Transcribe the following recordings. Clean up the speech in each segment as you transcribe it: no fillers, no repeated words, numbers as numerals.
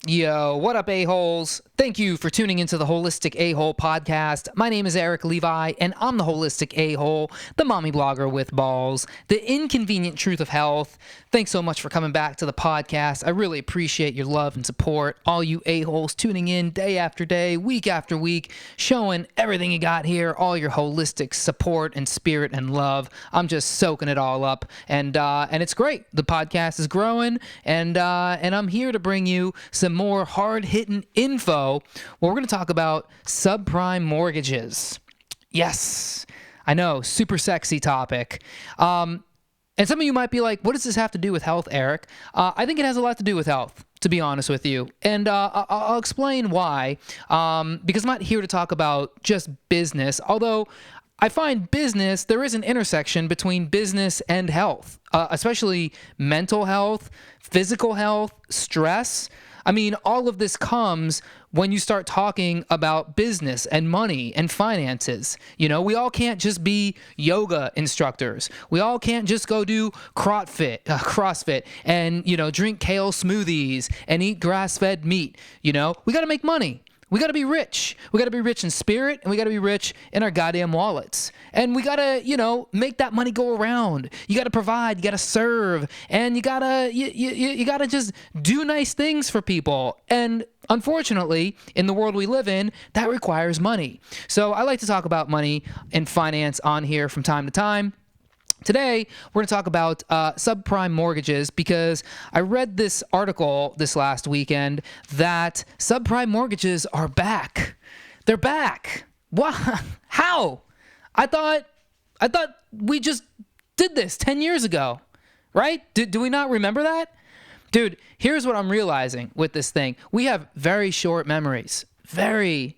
Yo, what up, a-holes? Thank you for tuning into the Holistic A-Hole podcast. My name is Erik Levi, and I'm the Holistic A-Hole, the mommy blogger with balls, the inconvenient truth of health. Thanks so much for coming back to the podcast. I really appreciate your love and support. All you a-holes tuning in day after day, week after week, showing everything you got here, all your holistic support and spirit and love. I'm just soaking it all up, and it's great. The podcast is growing, and I'm here to bring you some more hard-hitting info. Well, we're going to talk about subprime mortgages. Yes, I know, super sexy topic. And some of you might be like, what does this have to do with health, Erik? I think it has a lot to do with health, to be honest with you. And I'll explain why, because I'm not here to talk about just business, although I find there is an intersection between business and health, especially mental health, physical health, stress. I mean, all of this comes when you start talking about business and money and finances. You know, we all can't just be yoga instructors. We all can't just go do CrossFit and, drink kale smoothies and eat grass-fed meat. We got to make money. We got to be rich. We got to be rich in spirit, and we got to be rich in our goddamn wallets. And we got to, make that money go around. You got to provide, you got to serve, and you got to just do nice things for people. And unfortunately, in the world we live in, that requires money. So I like to talk about money and finance on here from time to time. Today, we're going to talk about subprime mortgages because I read this article this last weekend that subprime mortgages are back. They're back. What? How? I thought we just did this 10 years ago, right? Do we not remember that? Dude, here's what I'm realizing with this thing. We have very short memories. Very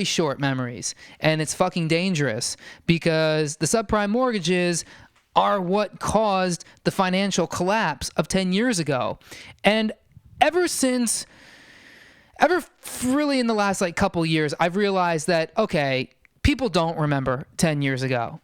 short memories. And it's fucking dangerous because the subprime mortgages are what caused the financial collapse of 10 years ago. And ever really in the last couple years, I've realized that, okay, people don't remember 10 years ago.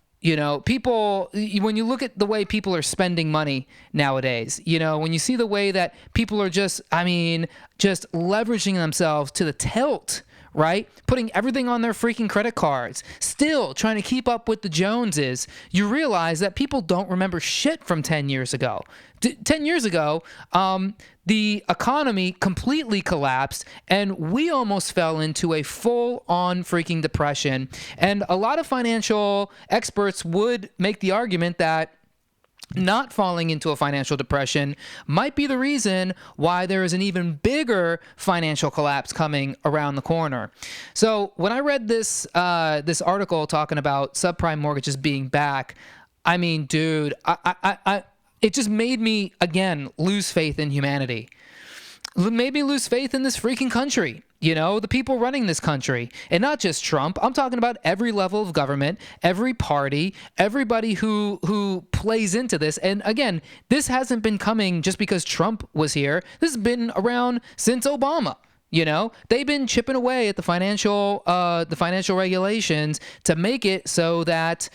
People, when you look at the way people are spending money nowadays, when you see the way that people are just leveraging themselves to the tilt, right? Putting everything on their freaking credit cards, still trying to keep up with the Joneses, you realize that people don't remember shit from 10 years ago. 10 years ago, the economy completely collapsed, and we almost fell into a full-on freaking depression. And a lot of financial experts would make the argument that not falling into a financial depression might be the reason why there is an even bigger financial collapse coming around the corner. So when I read this article talking about subprime mortgages being back, I mean, dude, it just made me again lose faith in humanity. Made me lose faith in this freaking country. The people running this country. And not just Trump. I'm talking about every level of government, every party, everybody who plays into this. And again, this hasn't been coming just because Trump was here. This has been around since Obama. They've been chipping away at the financial regulations to make it so that,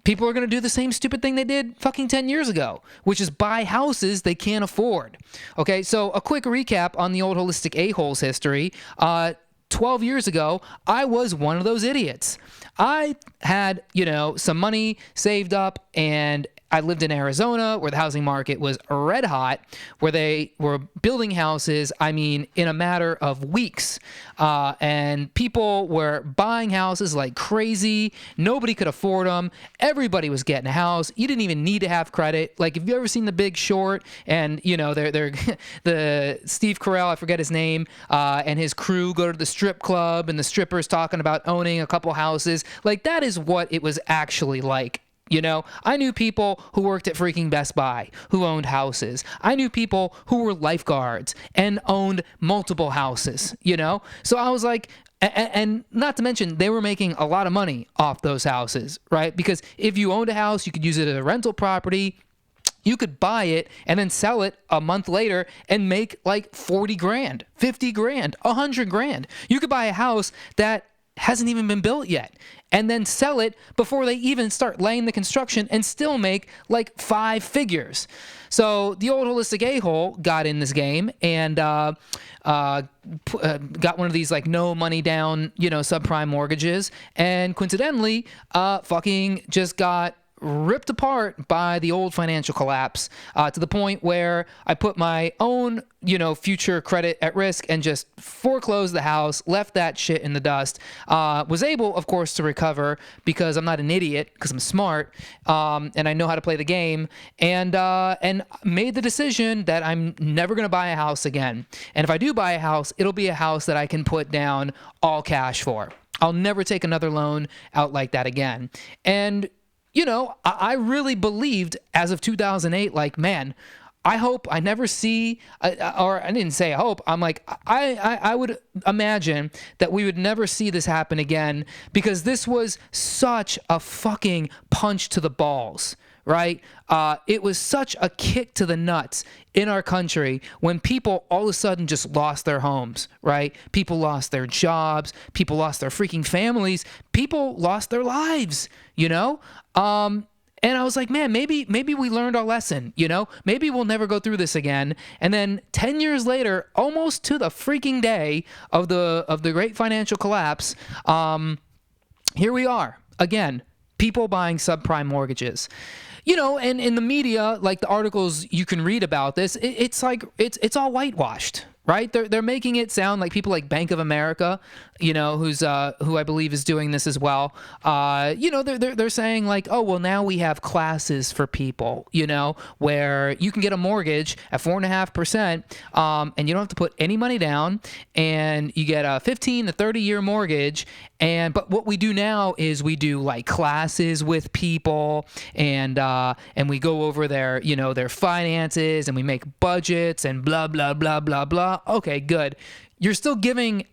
people are going to do the same stupid thing they did fucking 10 years ago, which is buy houses they can't afford. Okay, so a quick recap on the old Holistic A-Holes history. 12 years ago, I was one of those idiots. I had, some money saved up, and I lived in Arizona where the housing market was red hot, where they were building houses, in a matter of weeks. And people were buying houses like crazy. Nobody could afford them. Everybody was getting a house. You didn't even need to have credit. Like, have you ever seen The Big Short? And, they're the Steve Carell, I forget his name, and his crew go to the strip club, and the strippers talking about owning a couple houses. Like, that is what it was actually like. I knew people who worked at freaking Best Buy who owned houses. I knew people who were lifeguards and owned multiple houses, So I was like, and not to mention, they were making a lot of money off those houses, right? Because if you owned a house, you could use it as a rental property. You could buy it and then sell it a month later and make like 40 grand, 50 grand, 100 grand. You could buy a house that hasn't even been built yet, and then sell it before they even start laying the construction and still make like 5 figures. So the old holistic a-hole got in this game and got one of these like no money down, subprime mortgages, and coincidentally, fucking just got ripped apart by the old financial collapse, to the point where I put my own, future credit at risk and just foreclosed the house, left that shit in the dust. Was able, of course, to recover because I'm not an idiot, because I'm smart, and I know how to play the game, and made the decision that I'm never going to buy a house again. And if I do buy a house, it'll be a house that I can put down all cash for. I'll never take another loan out like that again. And I really believed as of 2008, like, man, I hope I never see, or I didn't say I hope, I'm like, I would imagine that we would never see this happen again, because this was such a fucking punch to the balls, right? It was such a kick to the nuts in our country when people all of a sudden just lost their homes, right? People lost their jobs, people lost their freaking families, people lost their lives, and I was like, man, maybe we learned our lesson, Maybe we'll never go through this again. And then 10 years later, almost to the freaking day of the great financial collapse, here we are again, people buying subprime mortgages. And in the media, like the articles you can read about this, it's like it's all whitewashed, right? They're making it sound like people like Bank of America, who I believe is doing this as well. They're saying like, oh, well, now we have classes for people, where you can get a mortgage at 4.5%, and you don't have to put any money down, and you get a 15 to 30-year mortgage. But what we do now is we do like classes with people, and we go over their finances, and we make budgets and blah blah blah blah blah. Okay, good. You're still giving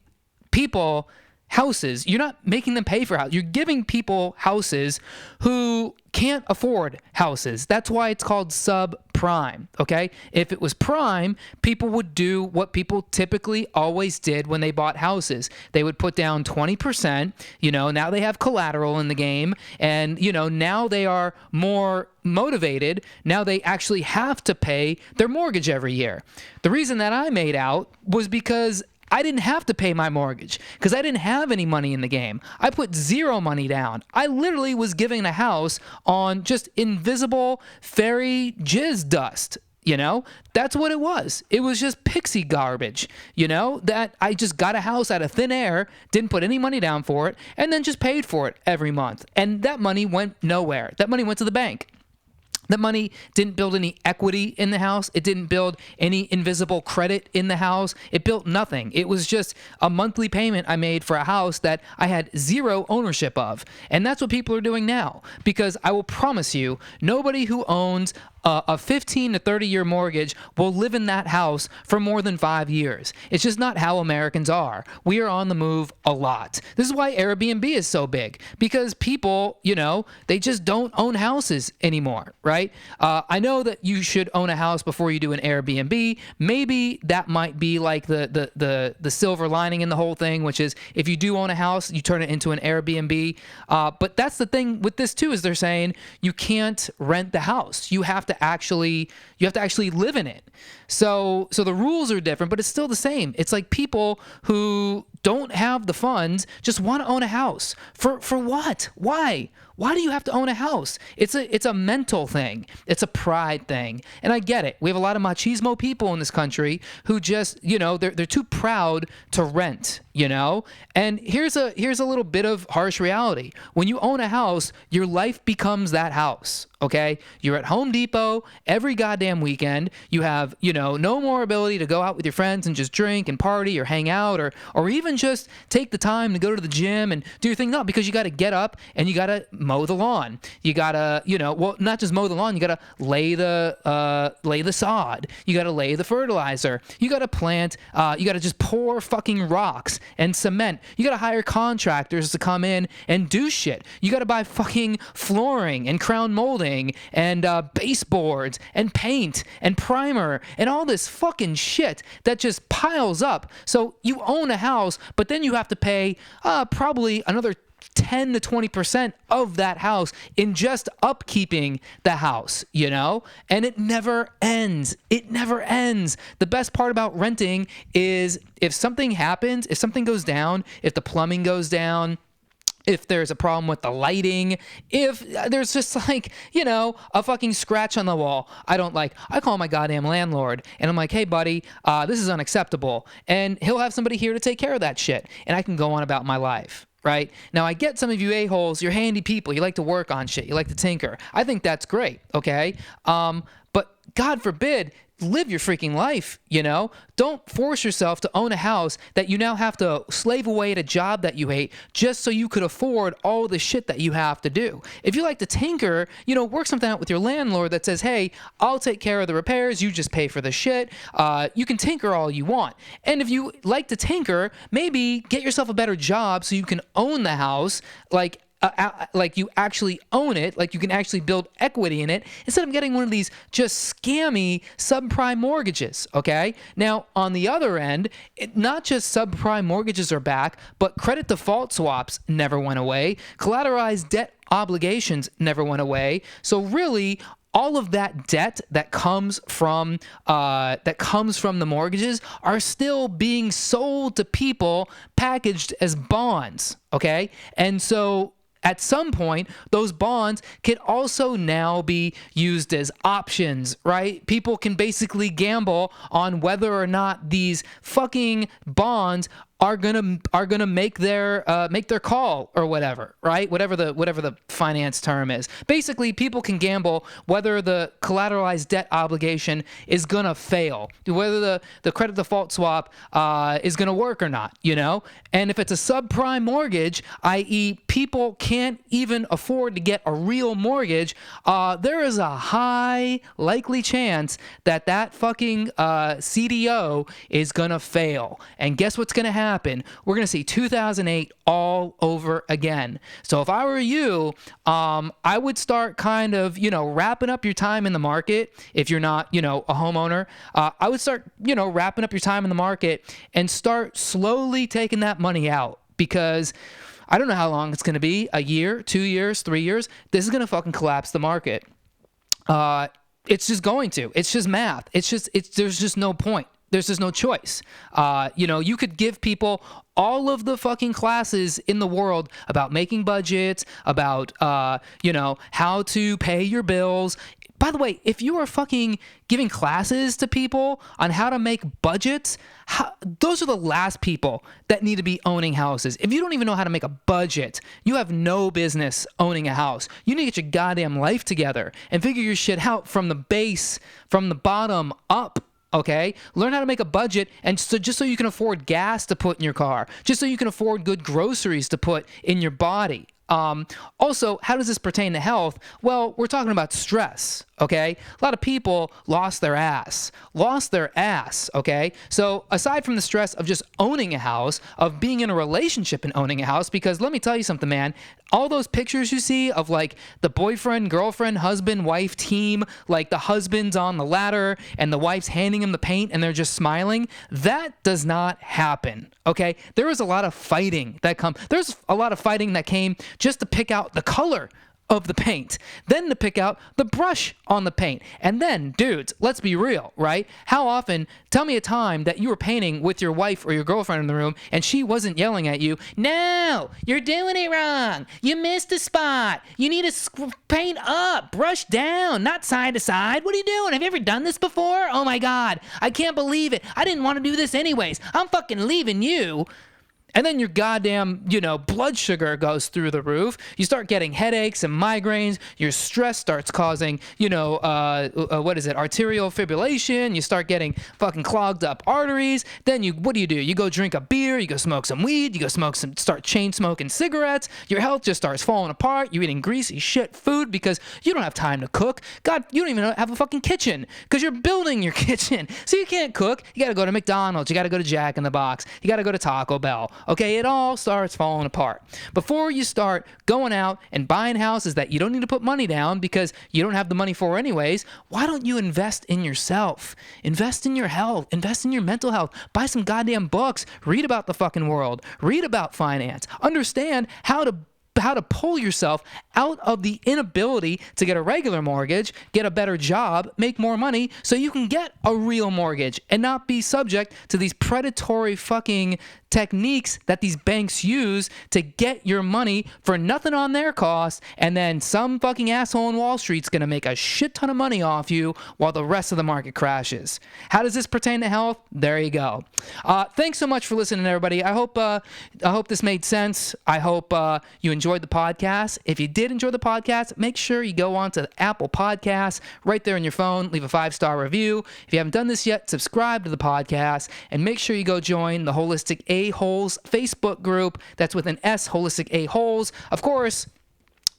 people houses. You're not making them pay for houses. You're giving people houses who can't afford houses. That's why it's called subprime, okay? If it was prime, people would do what people typically always did when they bought houses. They would put down 20%, now they have collateral in the game, and, now they are more motivated. Now they actually have to pay their mortgage every year. The reason that I made out was because I didn't have to pay my mortgage because I didn't have any money in the game. I put 0 money down. I literally was giving a house on just invisible fairy jizz dust. That's what it was. It was just pixie garbage, that I just got a house out of thin air, didn't put any money down for it, and then just paid for it every month. And that money went nowhere. That money went to the bank. That money didn't build any equity in the house. It didn't build any invisible credit in the house. It built nothing. It was just a monthly payment I made for a house that I had 0 ownership of. And that's what people are doing now. Because I will promise you, nobody who owns a 15 to 30-year mortgage will live in that house for more than 5 years. It's just not how Americans are. We are on the move a lot. This is why Airbnb is so big, because people, they just don't own houses anymore, right? I know that you should own a house before you do an Airbnb. Maybe that might be like the silver lining in the whole thing, which is if you do own a house, you turn it into an Airbnb. But that's the thing with this too, is they're saying you can't rent the house. You have to actually live in it. So the rules are different, but it's still the same. It's like people who don't have the funds just want to own a house. For what? Why? Why do you have to own a house? It's a mental thing. It's a pride thing. And I get it. We have a lot of machismo people in this country who just, they're too proud to rent, And here's a little bit of harsh reality. When you own a house, your life becomes that house, okay? You're at Home Depot every goddamn weekend. You have, no more ability to go out with your friends and just drink and party or hang out or even just take the time to go to the gym and do your thing. No, because you got to get up and you got to mow the lawn. You got to, not just mow the lawn, you got to lay the sod. You got to lay the fertilizer. You got to plant, you got to just pour fucking rocks and cement. You got to hire contractors to come in and do shit. You got to buy fucking flooring and crown molding and baseboards and paint and primer and all this fucking shit that just piles up. So you own a house, but then you have to pay probably another 10 to 20% of that house in just upkeeping the house, you know? And it never ends. It never ends. The best part about renting is if something happens, if something goes down, if the plumbing goes down, if there's a problem with the lighting, if there's just like, you know, a fucking scratch on the wall, I call my goddamn landlord and I'm like, hey buddy, this is unacceptable. And he'll have somebody here to take care of that shit. And I can go on about my life. Right? Now, I get some of you a-holes, you're handy people, you like to work on shit, you like to tinker. I think that's great, okay? But God forbid, live your freaking life, you know? Don't force yourself to own a house that you now have to slave away at a job that you hate just so you could afford all the shit that you have to do. If you like to tinker, you know, work something out with your landlord that says, hey, I'll take care of the repairs, you just pay for the shit. You can tinker all you want. And if you like to tinker, maybe get yourself a better job so you can own the house, like you actually own it, like you can actually build equity in it, instead of getting one of these just scammy subprime mortgages, okay? Now, on the other end, not just subprime mortgages are back, but credit default swaps never went away. Collateralized debt obligations never went away. So really, all of that debt that comes from the mortgages are still being sold to people packaged as bonds, okay? And so at some point, those bonds can also now be used as options, right? People can basically gamble on whether or not these fucking bonds are gonna make their call or whatever, right? Whatever the finance term is. Basically, people can gamble whether the collateralized debt obligation is gonna fail, whether the credit default swap is gonna work or not, you know. And if it's a subprime mortgage, i.e., people can't even afford to get a real mortgage, there is a high likely chance that fucking CDO is gonna fail. And guess what's gonna happen? We're going to see 2008 all over again. So if I were you, I would start kind of, you know, wrapping up your time in the market. If you're not, you know, a homeowner, I would start, you know, wrapping up your time in the market and start slowly taking that money out, because I don't know how long it's going to be, a year, 2 years, 3 years. This is going to fucking collapse the market. It's just going to. It's just math. There's just no point. There's just no choice. You know, you could give people all of the fucking classes in the world about making budgets, about, you know, how to pay your bills. By the way, if you are fucking giving classes to people on how to make budgets, those are the last people that need to be owning houses. If you don't even know how to make a budget, you have no business owning a house. You need to get your goddamn life together and figure your shit out from the base, from the bottom up. Okay, learn how to make a budget, and so just so you can afford gas to put in your car, just so you can afford good groceries to put in your body. Also, how does this pertain to health? Well, we're talking about stress, okay? A lot of people lost their ass, okay? So aside from the stress of just owning a house, of being in a relationship and owning a house, because let me tell you something, man, all those pictures you see of like the boyfriend, girlfriend, husband, wife team, like the husband's on the ladder and the wife's handing him the paint and they're just smiling, that does not happen, okay? There is a lot of fighting that there's a lot of fighting that came just to pick out the color of the paint, then to pick out the brush on the paint. And then, dudes, let's be real, right? How often, tell me a time that you were painting with your wife or your girlfriend in the room and she wasn't yelling at you, no, you're doing it wrong. You missed a spot. You need to paint up, brush down, not side to side. What are you doing? Have you ever done this before? Oh my God, I can't believe it. I didn't want to do this anyways. I'm fucking leaving you. And then your goddamn, you know, blood sugar goes through the roof. You start getting headaches and migraines. Your stress starts causing, you know, arterial fibrillation. You start getting fucking clogged up arteries. Then what do? You go drink a beer. You go smoke some weed. You go start chain smoking cigarettes. Your health just starts falling apart. You're eating greasy shit food because you don't have time to cook. God, you don't even have a fucking kitchen because you're building your kitchen. So you can't cook. You got to go to McDonald's. You got to go to Jack in the Box. You got to go to Taco Bell. Okay, it all starts falling apart. Before you start going out and buying houses that you don't need to put money down because you don't have the money for anyways, why don't you invest in yourself? Invest in your health. Invest in your mental health. Buy some goddamn books. Read about the fucking world. Read about finance. Understand how to pull yourself out of the inability to get a regular mortgage, get a better job, make more money so you can get a real mortgage and not be subject to these predatory fucking techniques that these banks use to get your money for nothing on their cost, and then some fucking asshole in Wall Street's gonna make a shit ton of money off you while the rest of the market crashes. How does this pertain to health? There you go. Thanks so much for listening, everybody. I hope this made sense. I hope you enjoyed the podcast. If you did enjoy the podcast, make sure you go on to Apple Podcasts right there on your phone, leave a 5-star review. If you haven't done this yet, subscribe to the podcast, and make sure you go join the Holistic A-Holes Facebook group. That's with an S, Holistic A-Holes. Of course,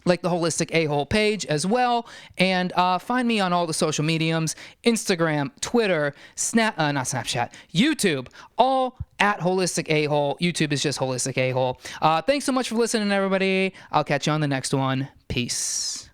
like the Holistic A-Hole page as well. And find me on all the social mediums, Instagram, Twitter, not Snapchat, YouTube, all at Holistic A-Hole. YouTube is just Holistic A-Hole. Thanks so much for listening, everybody. I'll catch you on the next one. Peace.